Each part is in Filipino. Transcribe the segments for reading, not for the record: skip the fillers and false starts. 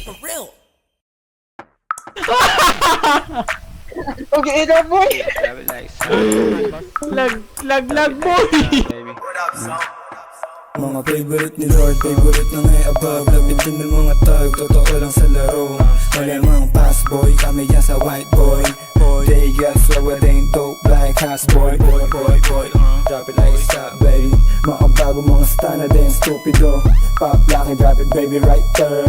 For real. Okay na boy. Lag boy. Mga favorite ni Lord, favorite na ngay above. Lapit din ng mga tag, totoo lang sa laro. Malamang pass boy, kami yan sa white boy. They got slower, they ain't dope like house boy. Drop it like it's hot baby. Mga bago mga stana din, stupido. Pop lock and drop it baby right there.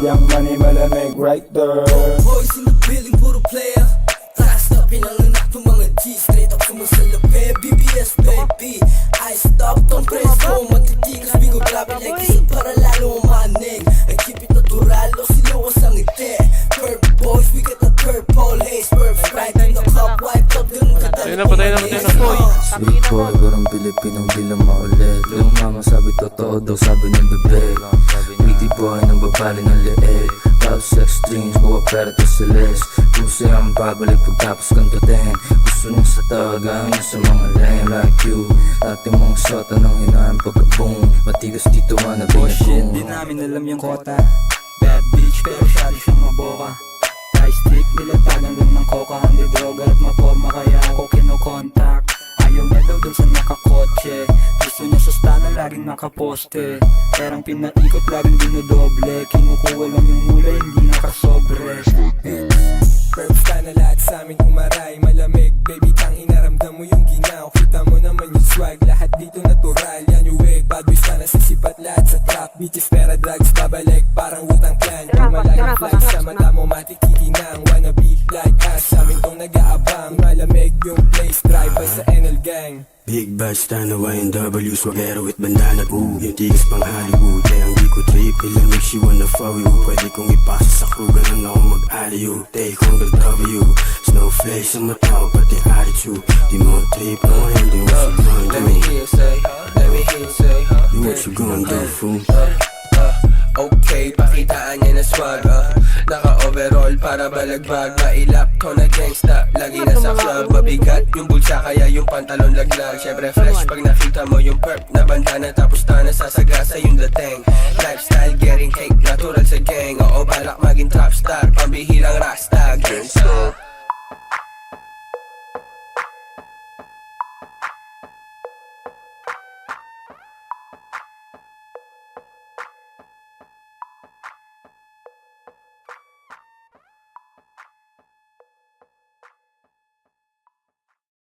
Young money malamig right there. Boys in the building, puro player. Last up, pinanganak ng mga G. Straight up sumasalapi, BBS baby. I stop, don't press go. Matitigas, bigo grabe like isa para lalo umanig. I keep it natural, o silawas ang ngiti. Purple boys, we get the purple haze. Perfect right in the club, wiped out, ganun kadali. Patay na boy. Sweet boy, parang Pilipinong di lang maulit. Yung mama sabi totoo daw, sabi ng bebe. Witty boy, nang babali ng leeg. Top sex dreams, buwa pera to silis. Puso ang babalik pagtapos kantutin. Gusto niyang sa tawagan niya sa mga lame like you. Ating mga sota ng hinaan pagka-boom. Matigas dito man na binagong. Di namin alam yung kota. Bad bitch pero syado siyang maboka. High stick, nilatagan lang ng coca. Hindi droga at maporma kaya ako kino-contact. Ayaw niya daw dun sa nakakotse. Gusto niya sa stana laging nakaposte. Perang pinaikot laging dinodoble. Kinukuha lang yung mula hindi nakasobre. Verbs ka na lahat sa amin umaray. Malamig, baby tang inaramdam mo yung ginaw. Kita mo naman yung swag, lahat dito natural. Yan yung wave, bad boys ka na sisipat lahat sa trap. Bitches, pera, drugs, babalik parang Wu-Tang Clan. Kung malaking flag sa mata mo matikitinang. Wanna be like us, sa amin tong nag-aabang. Malamig yung place, drive by sa NL Gang. Big bad stand away in W, swagero with bandana. Ooh, yung tigas pang Hollywood. Kaya ang di ko trip, ilan make she wanna follow you. Pwede kong ipasa sa crew, ganun ako mag-aliyo. Take on the W, snowflakes sa mata ko, pati attitude. Di mo trip, oh, hindi mo si gonna do. Let me hear you say, let me hear you say. You what you gonna do, fool? Okay, pakitaan niya na swag. Naka-overall para balagbag. Mailap ko na gangsta, lagi na sa club. Mabigat yung bulsa kaya yung pantalon laglag. Syempre fresh pag nakita mo yung perp na bandana. Tapos na nasasagasa yung dating. Lifestyle getting cake, natural sa gang. Oo, balak maging top star, pambihirang rasta. Gangsta